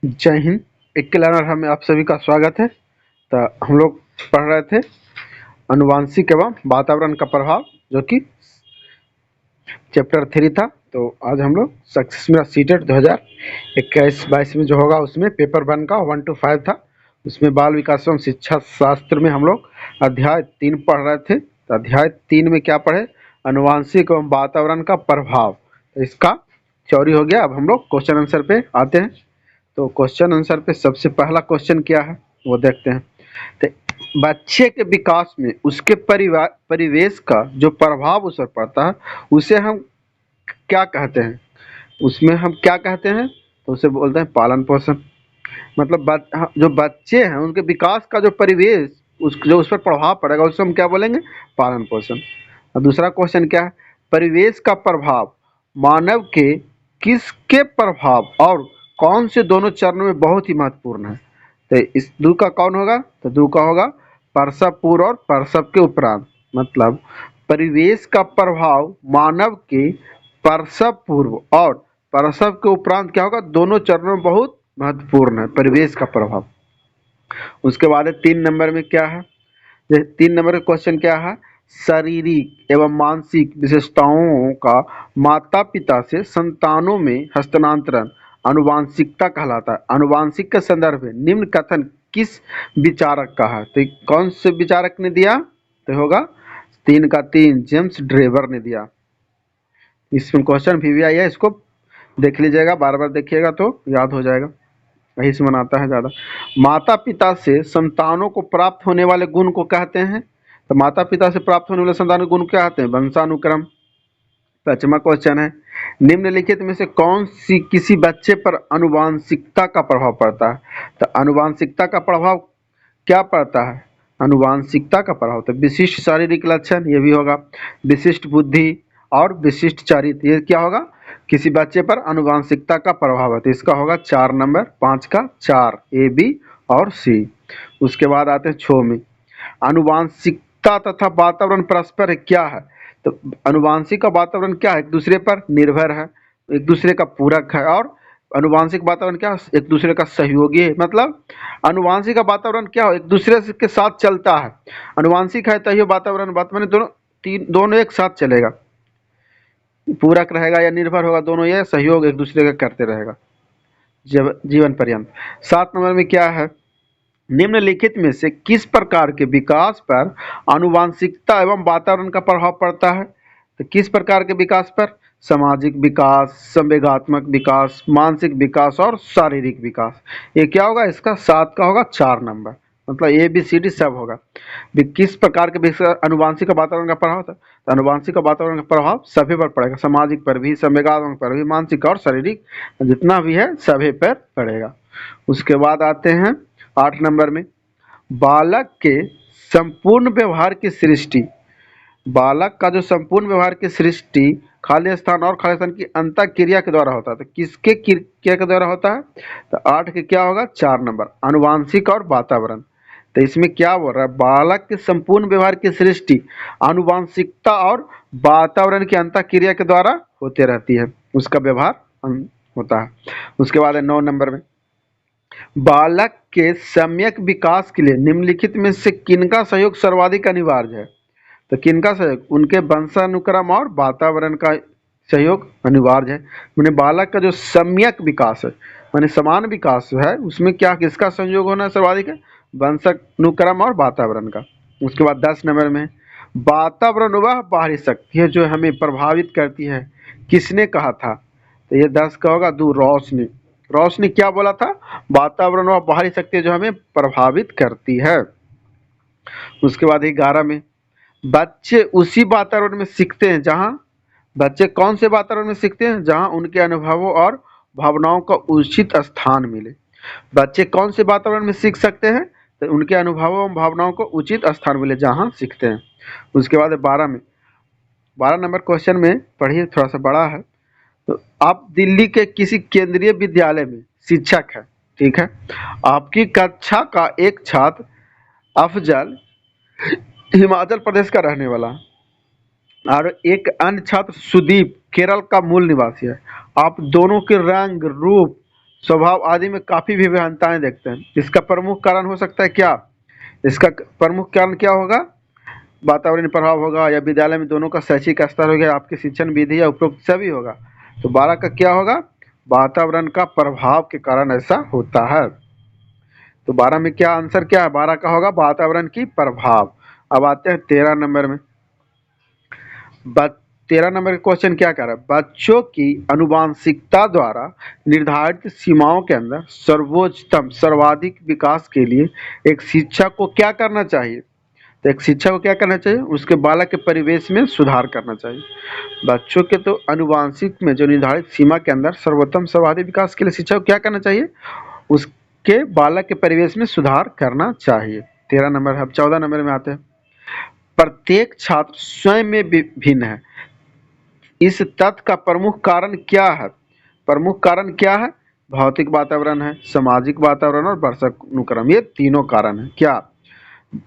जय हिंद। एक के लर्नर हमें आप सभी का स्वागत है। तो हम लोग पढ़ रहे थे अनुवांशिक एवं वातावरण का प्रभाव, जो कि चैप्टर 3 था। तो आज हम लोग सक्सेस मेरा सीटेट 2021-22 में जो होगा उसमें पेपर 1 का 1 to 5 था। उसमें बाल विकास एवं शिक्षा शास्त्र में हम लोग अध्याय 3 पढ़ रहे थे। तो अध्याय 3 में क्या पढ़े? अनुवांशिक एवं वातावरण का प्रभाव। तो इसका चौरी हो गया। अब हम लोग क्वेश्चन आंसर पे आते हैं। तो क्वेश्चन आंसर पे सबसे पहला क्वेश्चन क्या है वो देखते हैं। तो बच्चे के विकास में उसके परिवेश का जो प्रभाव उस पर पड़ता है उसे हम क्या कहते हैं? उसमें हम क्या कहते हैं? तो उसे बोलते हैं पालन पोषण। मतलब जो बच्चे हैं उनके विकास का जो परिवेश जो उस पर प्रभाव पड़ेगा उसे हम क्या बोलेंगे? पालन पोषण। और दूसरा क्वेश्चन क्या है? परिवेश का प्रभाव मानव के किसके प्रभाव और कौन से दोनों चरणों में बहुत ही महत्वपूर्ण है? तो इस दो का कौन होगा? तो दो का होगा प्रसव पूर्व और प्रसव के उपरांत। मतलब परिवेश का प्रभाव मानव के प्रसव पूर्व और प्रसव के उपरांत क्या होगा? दोनों चरणों में बहुत महत्वपूर्ण है परिवेश का प्रभाव। उसके बाद 3 नंबर में क्या है? 3 नंबर का क्वेश्चन क्या है? शारीरिक एवं मानसिक विशेषताओं का माता पिता से संतानों में हस्तांतरण अनुवांशिकता कहलाता है। अनुवांशिक के संदर्भ में निम्न कथन किस विचारक का है? तो कौन से विचारक ने दिया? तो होगा 3 का 3 जेम्स ड्रेवर ने दिया। इसमें क्वेश्चन भी आई है, इसको देख लीजिएगा, बार बार देखिएगा तो याद हो जाएगा। यही से मनाता है ज़्यादा। माता पिता से संतानों को प्राप्त होने वाले गुण को कहते हैं। तो माता पिता से प्राप्त होने वाले संतानों गुण क्या कहते हैं? वंशानुक्रम। 5वां क्वेश्चन है, निम्नलिखित में से कौन सी किसी बच्चे पर अनुवांशिकता का प्रभाव पड़ता है? तो अनुवांशिकता का प्रभाव क्या पड़ता है? अनुवांशिकता का प्रभाव तो विशिष्ट शारीरिक लक्षण, ये भी होगा। विशिष्ट बुद्धि और विशिष्ट चारित्र्य, ये क्या होगा? किसी बच्चे पर अनुवांशिकता का प्रभाव है। तो इसका होगा 4 नंबर, 5 का 4 ए बी और सी। उसके बाद आते हैं 6 में, अनुवांशिकता तथा वातावरण परस्पर क्या है? तो अनुवांशिक का वातावरण क्या है? एक दूसरे पर निर्भर है, एक दूसरे का पूरक है। और अनुवांशिक वातावरण क्या? एक दूसरे का सहयोगी है। मतलब अनुवांशिक का वातावरण क्या हो? एक दूसरे के साथ चलता है। अनुवांशिक है तभी वातावरण दोनों एक साथ चलेगा, पूरक रहेगा या निर्भर होगा, दोनों ये सहयोग एक दूसरे का करते रहेगा जीवन पर्यंत। 7 नंबर में क्या है? निम्नलिखित में से किस प्रकार के विकास पर अनुवांशिकता एवं वातावरण का प्रभाव पड़ता है? तो किस प्रकार के विकास पर? सामाजिक विकास, संवेगात्मक विकास, मानसिक विकास और शारीरिक विकास। ये क्या होगा? इसका 7 का होगा 4 नंबर। मतलब ए बी सी डी सब होगा। किस प्रकार के अनुवांशिक वातावरण का प्रभाव था? तो अनुवांशिक वातावरण का प्रभाव सभी पर पड़ेगा, सामाजिक पर भी, संवेगात्मक पर भी, मानसिक और शारीरिक जितना भी है सभी पर पड़ेगा। उसके बाद आते हैं 8 नंबर में, बालक के संपूर्ण व्यवहार की सृष्टि। बालक का जो संपूर्ण व्यवहार की सृष्टि खाली स्थान और खाली स्थान की अंतः क्रिया के द्वारा होता है। तो किसके क्रिया के द्वारा होता है? तो 8 के क्या होगा? 4 नंबर, अनुवांशिक और वातावरण। तो इसमें क्या बोल रहा है? बालक के संपूर्ण व्यवहार की सृष्टि अनुवांशिकता और वातावरण की अंतः क्रिया के द्वारा होते रहती है, उसका व्यवहार होता है। उसके बाद है 9 नंबर में, बालक के सम्यक विकास के लिए निम्नलिखित में से किनका सहयोग सर्वाधिक अनिवार्य है? तो किनका सहयोग? उनके वंशानुक्रम और वातावरण का सहयोग अनिवार्य है। मैंने बालक का जो सम्यक विकास है, माने समान विकास है, उसमें क्या किसका सहयोग होना सर्वाधिक है? वंशानुक्रम और वातावरण का। उसके बाद 10 नंबर में, वातावरण वह बाहरी शक्ति है जो हमें प्रभावित करती है, किसने कहा था? तो ये 10 का होगा 2 रोशनी। रोशनी क्या बोला था? वातावरण वह बाहरी शक्ति है जो हमें प्रभावित करती है। उसके बाद 11 में, बच्चे उसी वातावरण में सीखते हैं जहाँ, बच्चे कौन से वातावरण में सीखते हैं? जहाँ उनके अनुभवों और भावनाओं का उचित स्थान मिले। बच्चे कौन से वातावरण में सीख सकते हैं? तो उनके अनुभवों और भावनाओं को उचित स्थान मिले जहाँ सीखते हैं। उसके बाद 12 में, 12 नंबर क्वेश्चन में पढ़िए, थोड़ा सा बड़ा है। तो आप दिल्ली के किसी केंद्रीय विद्यालय में शिक्षक है, ठीक है। आपकी कक्षा का एक छात्र अफजल हिमाचल प्रदेश का रहने वाला और एक अन्य छात्र सुदीप केरल का मूल निवासी है। आप दोनों के रंग, रूप, स्वभाव आदि में काफी विभिन्नताएं देखते हैं। इसका प्रमुख कारण हो सकता है क्या? इसका प्रमुख कारण क्या होगा? वातावरणीय प्रभाव होगा, या विद्यालय में दोनों का शैक्षिक स्तर हो गया, आपकी शिक्षण विधि या उपरोक्त सभी होगा। तो 12 का क्या होगा? वातावरण का प्रभाव के कारण ऐसा होता है। तो 12 में क्या आंसर क्या है? 12 का होगा वातावरण की प्रभाव। अब आते हैं 13 नंबर में। 13 नंबर का क्वेश्चन क्या कर रहा है? बच्चों की आनुवांशिकता द्वारा निर्धारित सीमाओं के अंदर सर्वोच्चतम सर्वाधिक विकास के लिए एक शिक्षक को क्या करना चाहिए? तो एक शिक्षक को क्या करना चाहिए? उसके बालक के परिवेश में सुधार करना चाहिए। बच्चों के तो आनुवांशिक में जो निर्धारित सीमा के अंदर सर्वोत्तम सर्वाधिक विकास के लिए शिक्षक को क्या करना चाहिए? उसके बालक के परिवेश में सुधार करना चाहिए। 13 नंबर। अब 14 नंबर में आते हैं। प्रत्येक छात्र स्वयं में भिन्न है, इस तथ्य का प्रमुख कारण क्या है? प्रमुख कारण क्या है? भौतिक वातावरण है, सामाजिक वातावरण और वंशानुक्रम, ये तीनों कारण है। क्या?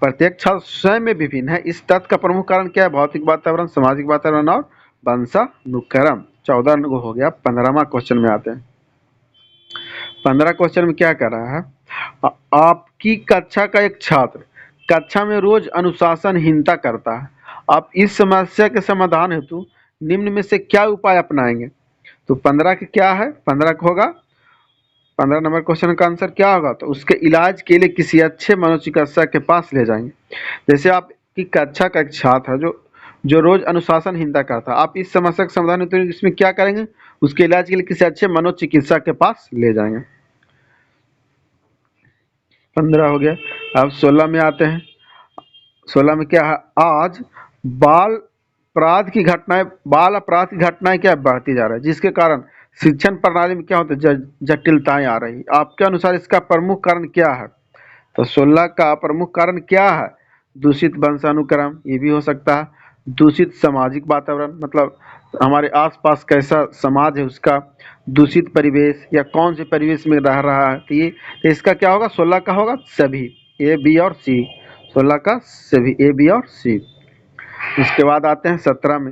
प्रत्येक छात्र स्वयं में विभिन्न है, इस तथ्य का प्रमुख कारण क्या है? भौतिक वातावरण, सामाजिक वातावरण और वंशानुक्रम। 14 हो गया। 15वां क्वेश्चन में आते हैं। 15 क्वेश्चन में क्या कर रहा है? आपकी कक्षा का एक छात्र कक्षा में रोज अनुशासनहीनता करता है, आप इस समस्या के समाधान हेतु निम्न में से क्या उपाय अपनाएंगे? तो 15 के क्या है? 15 का होगा, 15 नंबर क्वेश्चन का आंसर क्या होगा? तो उसके इलाज के लिए किसी अच्छे मनोचिकित्सक के पास ले जाएंगे। जैसे आपकी कक्षा का एक छात्र है जो जो रोज अनुशासनहीनता करता है, आप इस समस्या के समाधान हेतु इसमें क्या करेंगे? उसके इलाज के लिए किसी अच्छे मनोचिकित्सक के पास ले जाएंगे। 15 हो गया। अब 16 में आते हैं। 16 में क्या है? आज बाल अपराध की घटनाएं क्या बढ़ती जा रही है, जिसके कारण शिक्षण प्रणाली में क्या होता है? जटिलताएं आ रही। आपके अनुसार इसका प्रमुख कारण क्या है? तो 16 का प्रमुख कारण क्या है? दूषित वंशानुक्रम, ये भी हो सकता है। दूषित सामाजिक वातावरण, मतलब हमारे आसपास कैसा समाज है उसका। दूषित परिवेश, या कौन से परिवेश में रह रहा है। तो इसका क्या होगा? 16 का होगा सभी, ए बी और सी। 16 का सभी, ए बी और सी। उसके बाद आते हैं 17 में।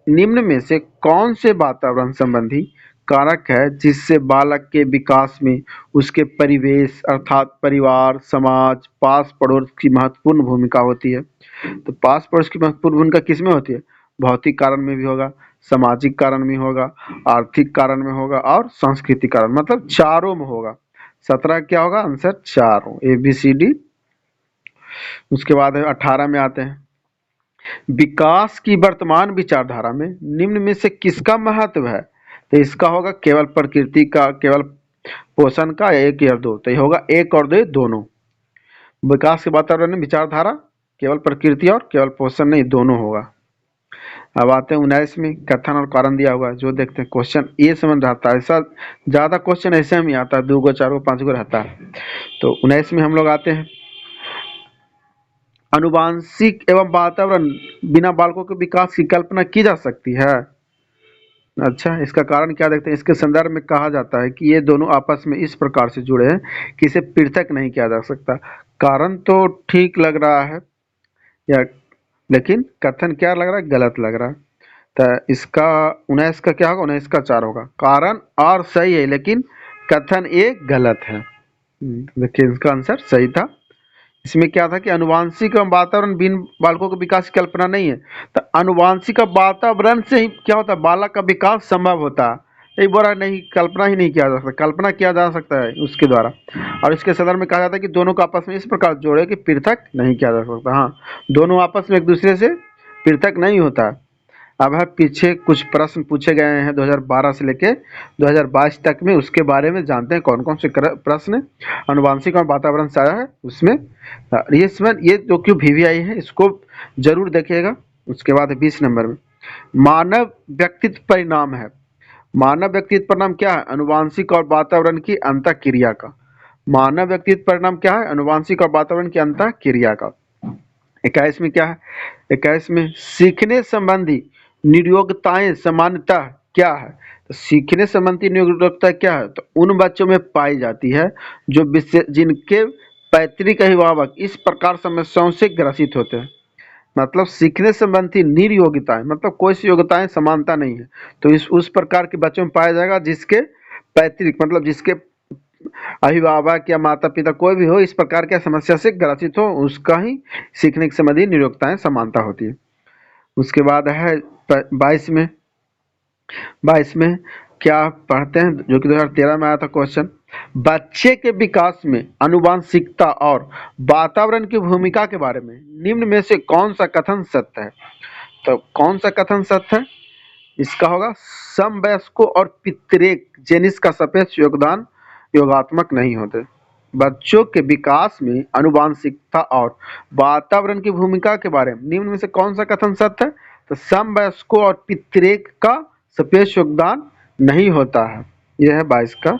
निम्न में से कौन से वातावरण संबंधी कारक है जिससे बालक के विकास में उसके परिवेश अर्थात परिवार, समाज, पास पड़ोस की महत्वपूर्ण भूमिका होती है? तो पास पड़ोस की महत्वपूर्ण भूमिका किस में होती है? भौतिक कारण में भी होगा, सामाजिक कारण में होगा, आर्थिक कारण में होगा और सांस्कृतिक कारण, मतलब चारों में होगा। 17 क्या होगा? आंसर चारों, ए बी सी डी। उसके बाद 18 में आते हैं। विकास की वर्तमान विचारधारा में निम्न में से किसका महत्व है? तो इसका होगा केवल प्रकृति का, केवल पोषण का, एक या दो। तो ये होगा एक और दो, दोनों। विकास के वातावरण में विचारधारा केवल प्रकृति और केवल पोषण नहीं, दोनों होगा। अब आते हैं 19 में। कथन और कारण दिया हुआ है, जो देखते हैं। क्वेश्चन ये समझ रहता है, ऐसा ज्यादा क्वेश्चन ऐसे में आता है, 2 गो 4 गो 5 गो रहता है। तो 19 में हम लोग आते हैं। अनुवांशिक एवं वातावरण बिना बालकों के विकास की कल्पना की जा सकती है? अच्छा, इसका कारण क्या देखते हैं। इसके संदर्भ में कहा जाता है कि ये दोनों आपस में इस प्रकार से जुड़े हैं कि इसे पृथक नहीं किया जा सकता। कारण तो ठीक लग रहा है, या लेकिन कथन क्या लग रहा है? गलत लग रहा है। तो इसका 19 का क्या होगा? 19 का 4 होगा। कारण और सही है, लेकिन कथन ये गलत है। देखिए, इसका आंसर सही था। इसमें क्या था कि अनुवांशिक एवं वातावरण बिन बालकों के विकास की कल्पना नहीं है। तो अनुवांशिक वातावरण से ही क्या होता है? बालक का विकास संभव होता है। ये बोला नहीं, कल्पना ही नहीं किया जा सकता। कल्पना किया जा सकता है उसके द्वारा। और इसके सदर में कहा जाता है कि दोनों को आपस में इस प्रकार जोड़े कि पृथक नहीं किया जा सकता। हाँ, दोनों आपस में एक दूसरे से पृथक नहीं होता है। अब है पीछे कुछ प्रश्न पूछे गए हैं 2012 से लेके 2022 तक में, उसके बारे में जानते हैं कौन कौन से प्रश्न आनुवांशिक और वातावरण से आया है उसमें। ये जो क्यों VVI है, इसको जरूर देखिएगा। उसके बाद 20 नंबर में मानव व्यक्तित्व परिणाम है। मानव व्यक्तित्व परिणाम क्या है? अनुवांशिक और वातावरण की अंतः क्रिया का। मानव व्यक्तित्व परिणाम क्या है? अनुवांशिक और वातावरण की अंतः क्रिया का। 21 में क्या है? 21 में सीखने संबंधी नियोग्यताएं सामान्यतः क्या है? तो सीखने संबंधी नियोग्यता क्या है? तो उन बच्चों में पाई जाती है जो जिनके पैतृक अभिभावक इस प्रकार समस्याओं से ग्रसित होते हैं। मतलब सीखने संबंधी निर्योग्यताएं, मतलब कोई सी योग्यताएं समानता नहीं है, तो इस उस प्रकार के बच्चों में पाया जाएगा जिसके पैतृक मतलब जिसके अभिभावक या माता पिता कोई भी हो इस प्रकार की समस्या से ग्रसित हो, उसका ही सीखने के संबंधी नियोक्ताएं समानता होती है। उसके बाद है 22 में 22 में क्या पढ़ते हैं, जो कि 2013 में आया था क्वेश्चन। बच्चे के विकास में आनुवंशिकता और वातावरण की भूमिका के बारे में निम्न में से कौन सा कथन सत्य है? तो कौन सा कथन सत्य है? इसका होगा समवयस्कों और पितृक जेनिस का सापेक्ष योगदान योगात्मक नहीं होते। बच्चों के विकास में आनुवंशिकता और वातावरण की भूमिका के बारे में निम्न में से कौन सा कथन सत्य है? तो समवयस्कों और पितृक का सापेक्ष योगदान नहीं होता है। यह है 22 का।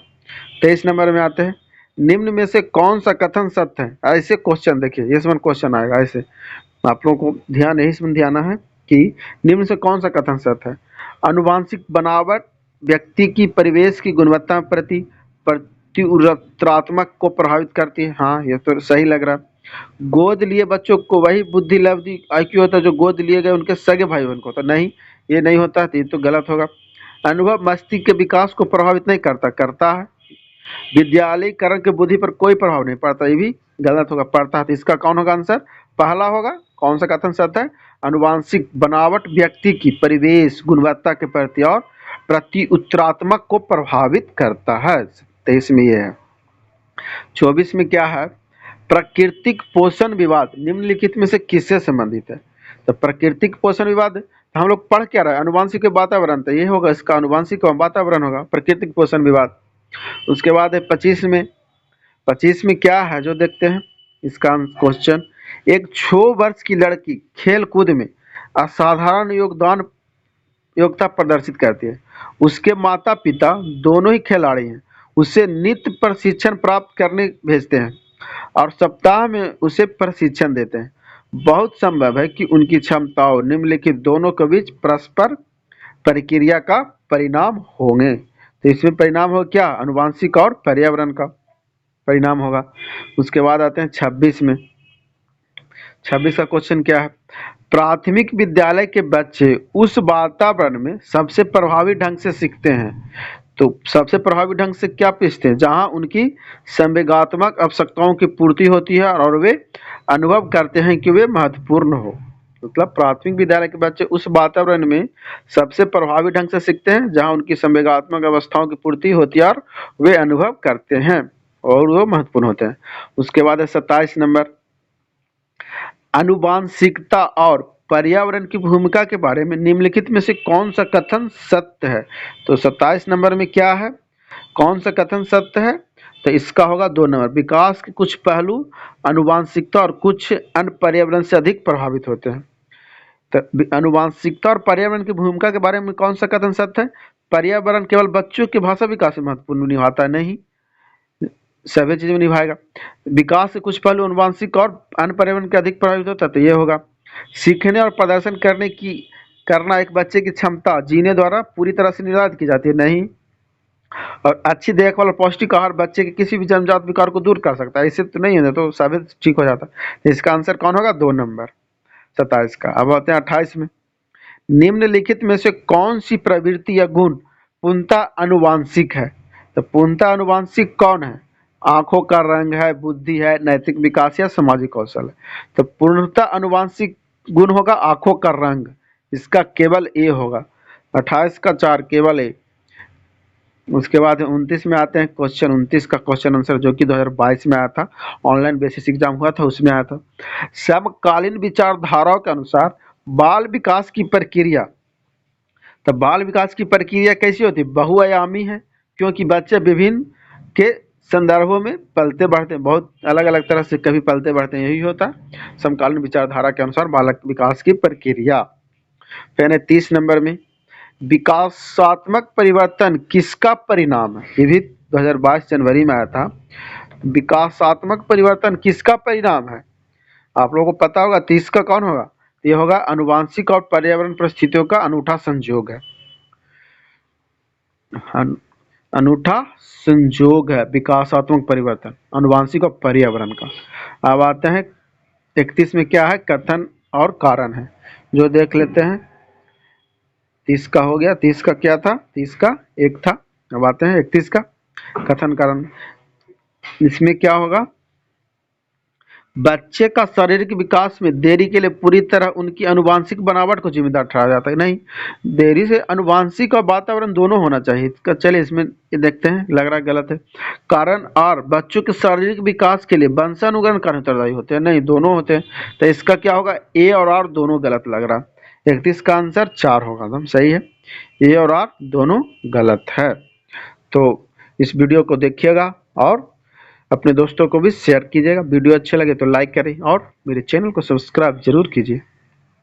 23 नंबर में आते हैं, निम्न में से कौन सा कथन सत्य है? ऐसे क्वेश्चन देखिए, ये इसमें क्वेश्चन आएगा ऐसे, आप लोगों को ध्यान यही इसमें ध्यान है कि निम्न से कौन सा कथन सत्य है? आनुवंशिक बनावट व्यक्ति की परिवेश की गुणवत्ता प्रति प्रतिउत्तरात्मक को प्रभावित करती है। हाँ, ये तो सही लग रहा है। गोद लिए बच्चों को वही बुद्धि लब्धि IQ होता है जो गोद लिए गए उनके सगे भाई बहन को होता, नहीं ये नहीं होता, तो ये तो गलत होगा। अनुभव मस्तिष्क के विकास को प्रभावित नहीं करता, करता है। विद्यालयीकरण के बुद्धि पर कोई प्रभाव नहीं पड़ता, ये भी गलत होगा, पड़ता है। तो इसका कौन होगा आंसर? पहला होगा। कौन सा कथन सत्य है? आनुवंशिक बनावट व्यक्ति की परिवेश गुणवत्ता के प्रति और प्रतिउत्तरात्मक को प्रभावित करता है। 23 में ये है। 24 में क्या है? प्राकृतिक पोषण विवाद निम्नलिखित में से किससे संबंधित है? तो प्राकृतिक पोषण विवाद तो हम लोग पढ़ क्या रहे हैं? आनुवंशिक वातावरण, तो ये होगा इसका आनुवंशिक वातावरण होगा प्राकृतिक पोषण विवाद। उसके बाद है 25 में क्या है जो देखते हैं इसका क्वेश्चन। एक 6 वर्ष की लड़की खेल कूद में असाधारण योग्यता प्रदर्शित करती है। उसके माता पिता दोनों ही खिलाड़ी हैं, उसे नित्य प्रशिक्षण प्राप्त करने भेजते हैं और सप्ताह में उसे प्रशिक्षण देते हैं। बहुत संभव है कि उनकी क्षमताओं निम्नलिखित दोनों के बीच परस्पर प्रक्रिया का परिणाम होंगे। तो इसमें परिणाम हो क्या? आनुवंशिक और पर्यावरण का परिणाम होगा। उसके बाद आते हैं 26 में। 26 का क्वेश्चन क्या है? प्राथमिक विद्यालय के बच्चे उस वातावरण में सबसे प्रभावी ढंग से सीखते हैं। तो सबसे प्रभावी ढंग से क्या सीखते हैं? जहां उनकी संवेगात्मक आवश्यकताओं की पूर्ति होती है और वे अनुभव करते हैं कि वे महत्वपूर्ण हो। मतलब प्राथमिक विद्यालय के बच्चे उस वातावरण में सबसे प्रभावी ढंग से सीखते हैं जहां उनकी संवेगात्मक अवस्थाओं की पूर्ति होती है और वे अनुभव करते हैं और वो महत्वपूर्ण होते हैं। उसके बाद है 27 नंबर, आनुवंशिकता और पर्यावरण की भूमिका के बारे में निम्नलिखित में से कौन सा कथन सत्य है? तो 27 नंबर में क्या है? कौन सा कथन सत्य है? तो इसका होगा 2 नंबर, विकास के कुछ पहलू आनुवंशिकता और कुछ अन्य पर्यावरण से अधिक प्रभावित होते हैं। तो आनुवंशिकता और पर्यावरण की भूमिका के बारे में कौन सा कथन सत्य है? पर्यावरण केवल बच्चों के भाषा विकास में महत्वपूर्ण निभाता है, नहीं, सभी चीज में निभाएगा। विकास से कुछ पहलू आनुवंशिक और अन्य पर्यावरण के अधिक प्रभावित होता है, तो ये होगा। सीखने और प्रदर्शन करना एक बच्चे की क्षमता जीने द्वारा पूरी तरह से निर्धारित की जाती है, नहीं। और अच्छी देखभाल और पौष्टिक आहार बच्चे के किसी भी जन्मजात विकार को दूर कर सकता है, इससे तो नहीं है, तो साबित ठीक हो जाता है। तो इसका आंसर कौन होगा? 2 नंबर 27 का। अब आते हैं 28 में। निम्नलिखित में से कौन सी प्रवृत्ति या गुण पूर्णतः आनुवंशिक है? तो पूर्णतः आनुवंशिक कौन है? आंखों का रंग है, बुद्धि है, नैतिक विकास या सामाजिक कौशल है। तो पूर्णतः आनुवंशिक गुण होगा आंखों का रंग, इसका केवल ए होगा। 28 का 4 केवल ए। उसके बाद 29 में आते हैं क्वेश्चन। 29 का क्वेश्चन आंसर जो कि 2022 में आया था, ऑनलाइन बेसिस एग्जाम हुआ था, उसमें आया था। समकालीन विचारधाराओं के अनुसार बाल विकास की प्रक्रिया, तो बाल विकास की प्रक्रिया कैसी होती है? बहुआयामी है, क्योंकि बच्चे विभिन्न के संदर्भों में पलते बढ़ते हैं, बहुत अलग अलग तरह से कभी पलते बढ़ते हैं, यही होता है समकालीन विचारधारा के अनुसार बालक विकास की प्रक्रिया। फिर 30 नंबर में, विकासात्मक परिवर्तन किसका परिणाम है? ये भी 2022 जनवरी में आया था। विकासात्मक परिवर्तन किसका परिणाम है? आप लोगों को पता होगा। 30 का कौन होगा? ये होगा आनुवंशिक और पर्यावरण परिस्थितियों का अनूठा संयोग है। अनूठा संयोग है विकासात्मक परिवर्तन आनुवंशिक और पर्यावरण का। अब आते हैं 31 में क्या है? कथन और कारण है, जो देख लेते हैं। 30 का हो गया। 30 का क्या था? 30 का एक था अब आते हैं 31 का कथन कारण। इसमें क्या होगा, बच्चे का शारीरिक विकास में देरी के लिए पूरी तरह उनकी आनुवंशिक बनावट को जिम्मेदार ठहराया जाता है। नहीं, देरी से आनुवंशिक और वातावरण दोनों होना चाहिए। चलिए इसमें ये देखते हैं, लग रहा है गलत है। कारण और बच्चों के शारीरिक विकास के लिए वंशानुगरण कारण उत्तरदायी होते हैं। नहीं, दोनों होते हैं। तो इसका क्या होगा, ए और आर दोनों गलत लग रहा है। 31 का आंसर 4 होगा, एकदम सही है। ए और आर दोनों गलत है। तो इस वीडियो को देखिएगा और अपने दोस्तों को भी शेयर कीजिएगा। वीडियो अच्छे लगे तो लाइक करें और मेरे चैनल को सब्सक्राइब जरूर कीजिए।